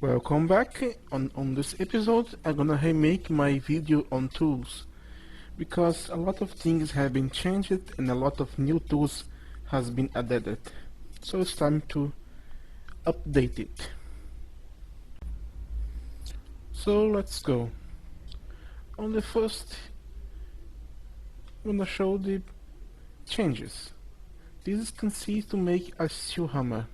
Welcome back. On this episode I'm gonna remake my video on tools because a lot of things have been changed and a lot of new tools has been added. So it's time to update it. So let's go. On the first I'm gonna show the changes. This consists to make a steel hammer.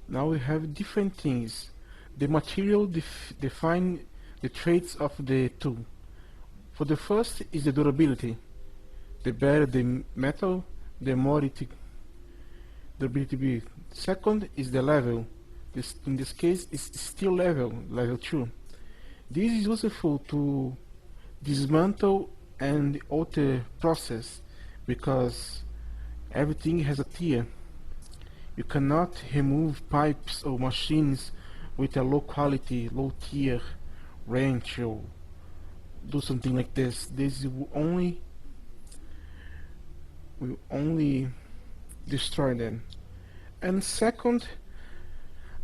Now we have different things. The material define the traits of the tool. For the first is the durability. The better the metal, the more durability be. Second is the level. In this case is steel level, level 2. This is useful to dismantle and alter process because everything has a tier. You cannot remove pipes or machines with a low quality, low tier wrench or do something like this. This will only destroy them. And second,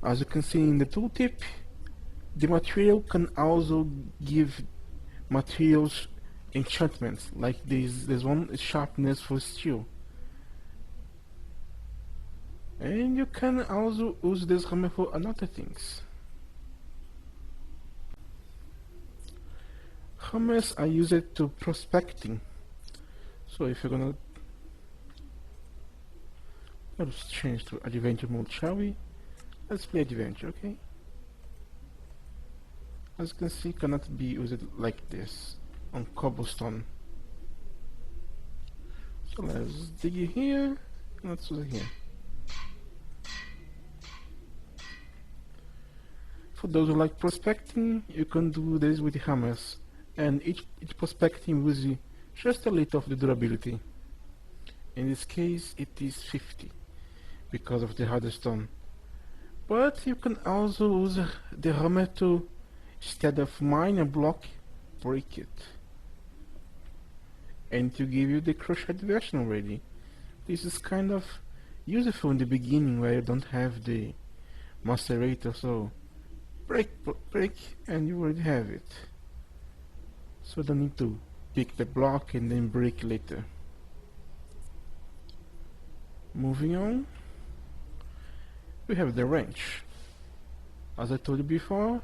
as you can see in the tooltip, the material can also give materials enchantments, like this one is sharpness for steel. And you can also use this hammer for another things. Hammers are used to prospecting. So if you're gonna, let's change to adventure mode, shall we? Let's play adventure, okay? As you can see, cannot be used like this on cobblestone. So let's dig here, let's use it here. For those who like prospecting, you can do this with hammers, and each prospecting uses just a little of the durability. In this case it is 50 because of the harder stone. But you can also use the hammer to, instead of mine a block, break it. And to give you the crushed version already. This is kind of useful in the beginning where you don't have the macerator, so break and you already have it. So don't need to pick the block and then break later. Moving on, we have the wrench. As I told you before,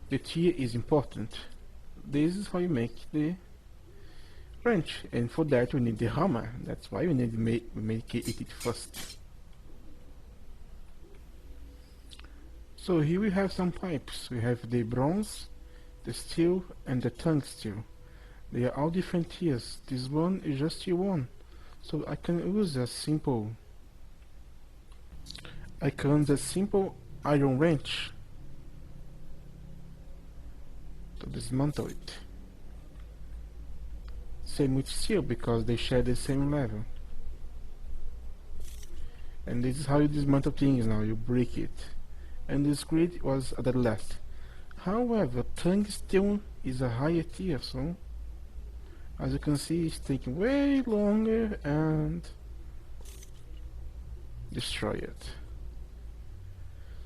the tier is important. This is how you make the wrench, and for that we need the hammer. That's why we need to make it first. So here we have some pipes. We have the bronze, the steel, and the tungsten. They are all different tiers. This one is just tier 1. So I can use a simple iron wrench to dismantle it. Same with steel because they share the same level. And this is how you dismantle things now, you break it. And this grid was at the left. However, tungsten is a higher tier, so as you can see it's taking way longer and destroy it.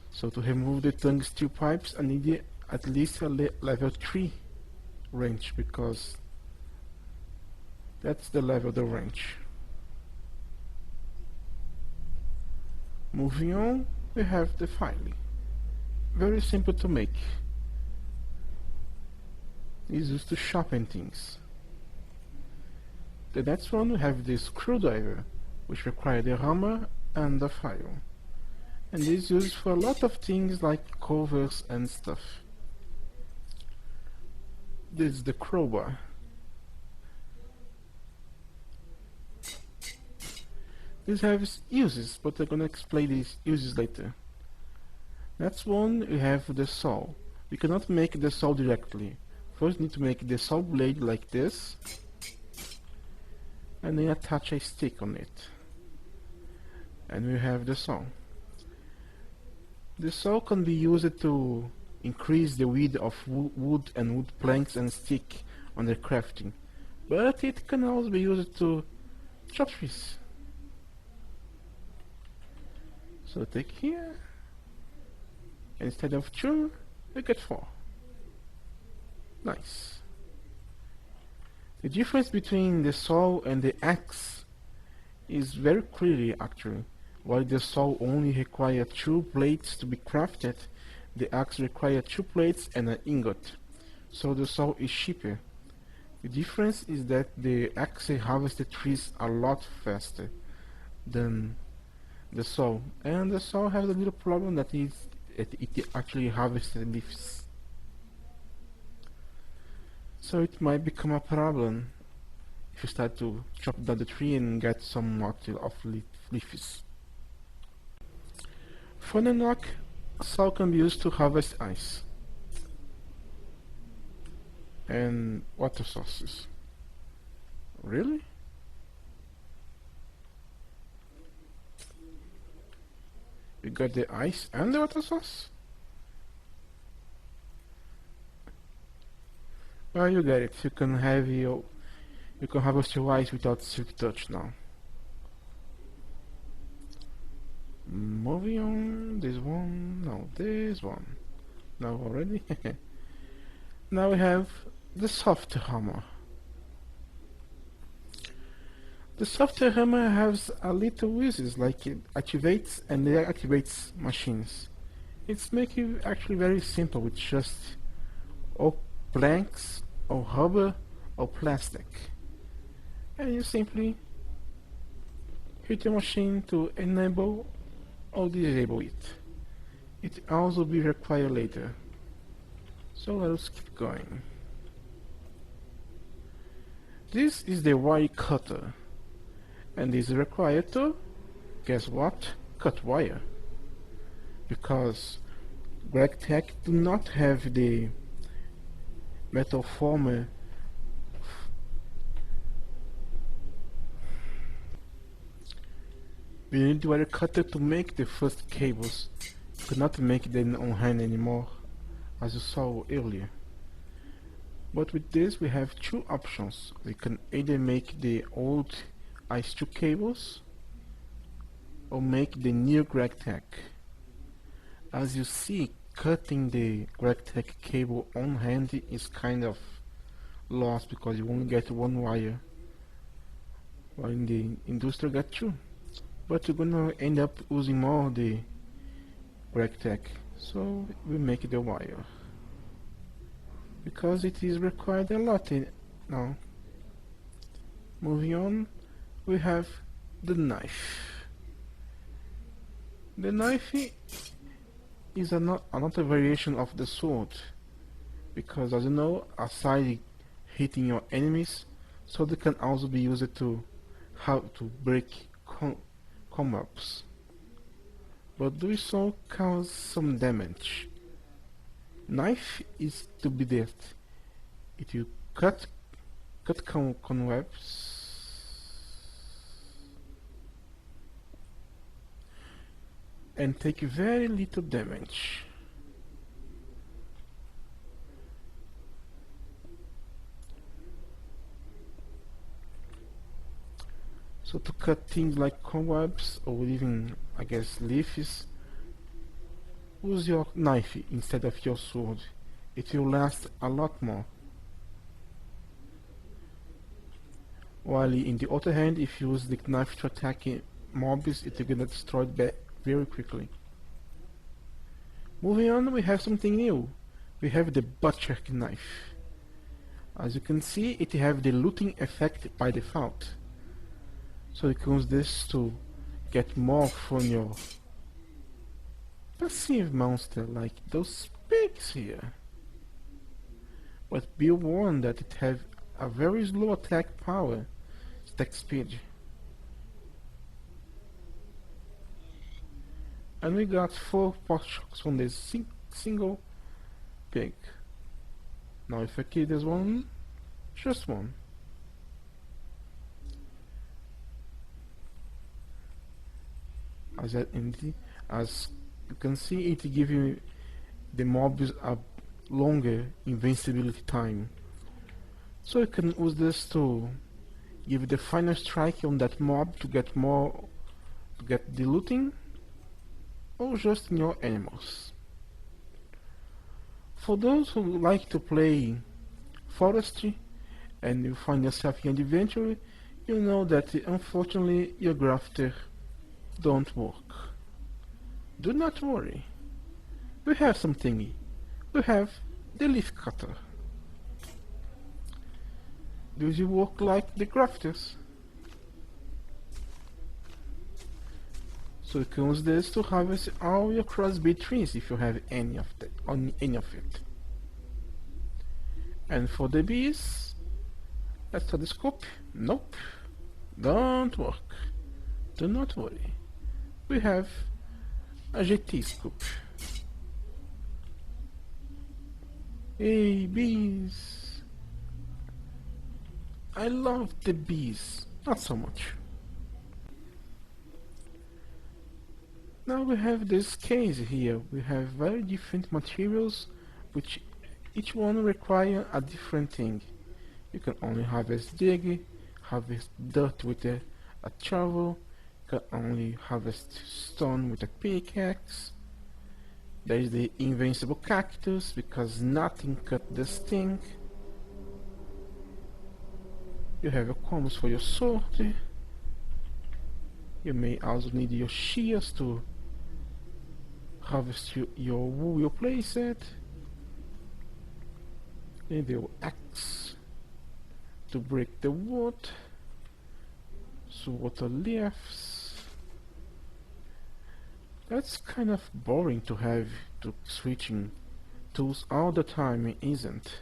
So to remove the tungsten pipes I need at least a level 3 wrench because that's the level of the wrench. Moving on, we have the filing. Very simple to make. It's used to sharpen things. The next one we have the screwdriver, which requires the hammer and the file. And this is used for a lot of things like covers and stuff. This is the crowbar. This has uses, but I'm gonna explain these uses later. Next one we have the saw. We cannot make the saw directly. First need to make the saw blade like this and then attach a stick on it. And we have the saw. The saw can be used to increase the width of wood and wood planks and stick on the crafting. But it can also be used to chop trees. So take here Instead of 2, we get 4. Nice. The difference between the saw and the axe is very clear actually. While the saw only requires 2 blades to be crafted, the axe requires 2 plates and an ingot, so the saw is cheaper. The difference is that the axe harvests trees a lot faster than the saw, and the saw has a little problem that is it actually harvests leaves. So it might become a problem if you start to chop down the tree and get some more of leaves. For the knock, saw can be used to harvest ice and water sources. Really? You got the ice and the water source? Well, you get it. You can harvest your ice without silk touch now. Moving on, this one, no, this one. No, already? Now we have the soft hammer. The soft hammer has a little uses, like it activates and deactivates machines. It's making actually very simple with just or planks or rubber or plastic. And you simply hit the machine to enable or disable it. It also be required later. So let us keep going. This is the wire cutter, and is required to, guess what, cut wire. Because Gregtech do not have the metal former we need the wire cutter to make the first cables. You cannot make them on hand anymore, as you saw earlier. But with this we have 2 options. We can either make the old ICE2 cables or make the new Gregtech. As you see, cutting the Gregtech cable on hand is kind of lost because you only get 1 wire, while in the industrial get 2. But you're gonna end up using more of the Gregtech, so we make the wire because it is required a lot now. Moving on, we have the knife. The knife is another variation of the sword, because as you know, aside hitting your enemies, sword can also be used to break comebacks. But doing so causes some damage. Knife is to be dead. If you cut cobwebs and take very little damage. So to cut things like cobwebs or even, I guess, leaves, use your knife instead of your sword. It will last a lot more. While in the other hand, if you use the knife to attack mobs, it will get destroyed very quickly. Moving on, we have something new. We have the butcher knife. As you can see, it has the looting effect by default. So you can use this to get more from your passive monster, like those pigs here. But be warned that it has a very slow attack power, attack speed. And we got 4 pot shocks from this single pig. Now if I kill this one, just one. As you can see, it gives you the mobs a longer invincibility time. So you can use this to give the final strike on that mob to get the looting, or just in your animals. For those who like to play forestry and you find yourself in adventure, you know that unfortunately your grafter don't work. Do not worry. We have something. We have the leaf cutter. Does it work like the grafters? So you can use this to harvest all your crossbeam trees if you have any of it. And for the bees, let's start the scope. Nope, don't work. Do not worry. We have a GT scoop. Hey, bees! I love the bees, not so much. Now we have this case here. We have very different materials, which each one require a different thing. You can only harvest dig, harvest dirt with a shovel, you can only harvest stone with a pickaxe. There is the invincible cactus, because nothing cut this thing. You have your combs for your sword. You may also need your shears to harvest your wool you place it. Need your axe to break the wood. So water leaves. That's kind of boring to have to switching tools all the time, isn't?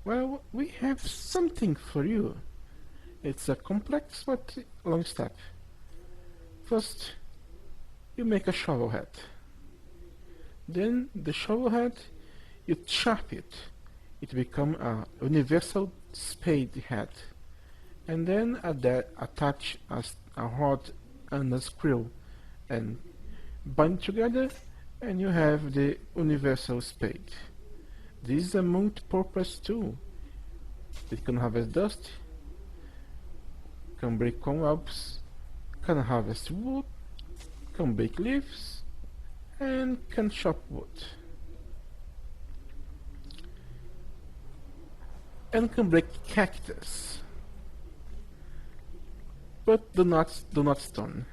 Well, we have something for you. It's a complex but long step. First, you make a shovel head. Then the shovel head, you chop it. It becomes a universal spade head. And then attach a rod and a screw and bind together, and you have the universal spade. This is a multi-purpose tool. It can harvest dust, can break cobwebs, can harvest wood, can bake leaves, and can chop wood. And can break cactus. But do not stone.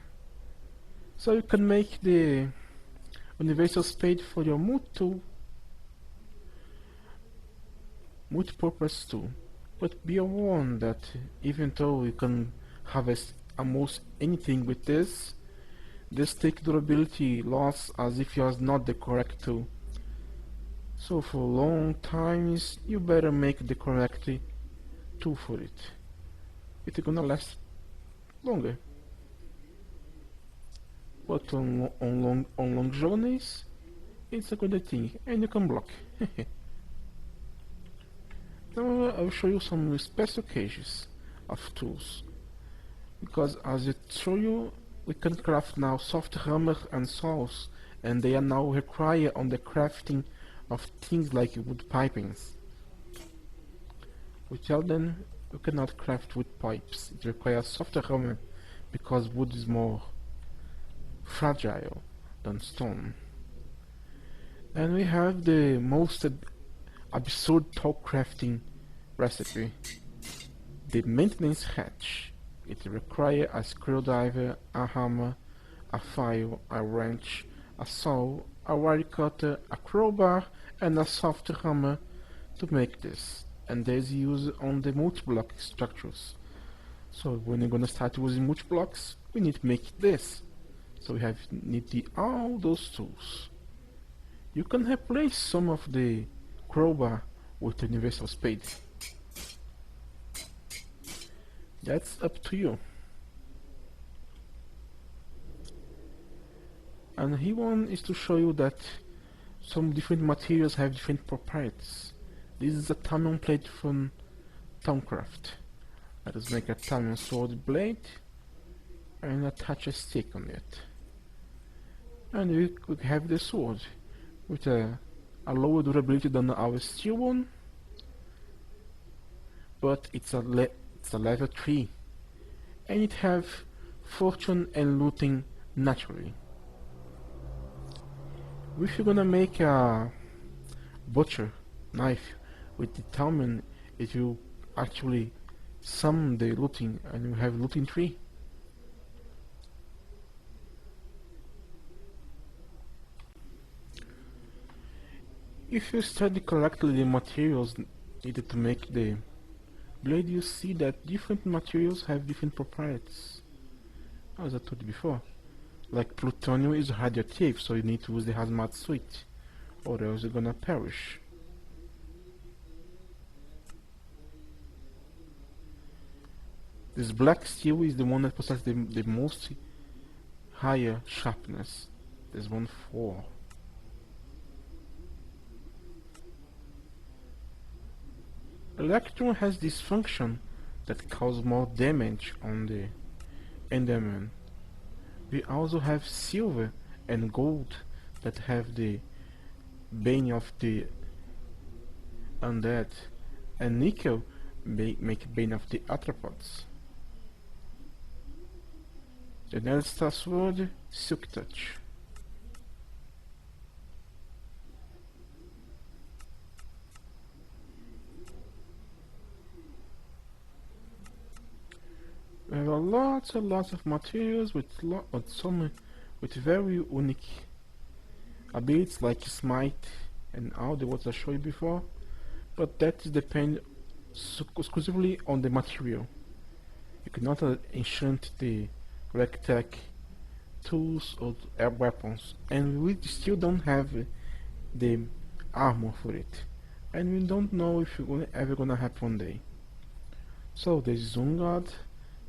So you can make the universal spade for your multi-purpose tool. But be warned that even though you can harvest almost anything with this take durability loss as if yours not the correct tool. So for long times you better make the correct tool for it. It's gonna last longer. But on long journeys, it's a good thing, and you can block. Now I'll show you some special cases of tools, because as I show you, we can craft now soft hammer and saws, and they are now required on the crafting of things like wood pipings. Without them, you cannot craft wood pipes. It requires softer hammer because wood is more fragile than stone. And we have the most absurd tool crafting recipe, the maintenance hatch. It requires a screwdriver, a hammer, a file, a wrench, a saw, a wire cutter, a crowbar, and a soft hammer to make this. And there's use on the multi-block structures. So when you're gonna start using multi-blocks, we need to make this. So we need all those tools. You can replace some of the crowbar with the universal spade. That's up to you. And here one is to show you that some different materials have different properties. This is a Tamion plate from Towncraft. Let us make a Tamion sword blade and attach a stick on it. And we could have the sword with a lower durability than our steel one, but it's a level 3, and it have fortune and looting naturally. If you're gonna make a butcher knife will determine if you actually sum the looting and you have looting tree. If you study correctly the materials needed to make the blade, you see that different materials have different properties. As I told you before, like plutonium is radioactive, so you need to use the hazmat suit, or else you're gonna perish. This black steel is the one that possesses the most higher sharpness. There's 1 4. Electron has this function that causes more damage on the Enderman. We also have silver and gold that have the bane of the undead, and nickel make bane of the arthropods. The next star sword, Silk Touch. There are lots and lots of materials with some with very unique abilities like Smite and all the ones I showed you before, but that depends exclusively on the material. You cannot enchant the Gregtech tools or weapons, and we still don't have the armor for it, and we don't know if it's ever gonna happen one day. So this is Ungod.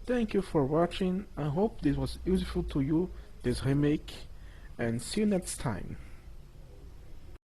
Thank you for watching. I hope this was useful to you, this remake, and see you next time.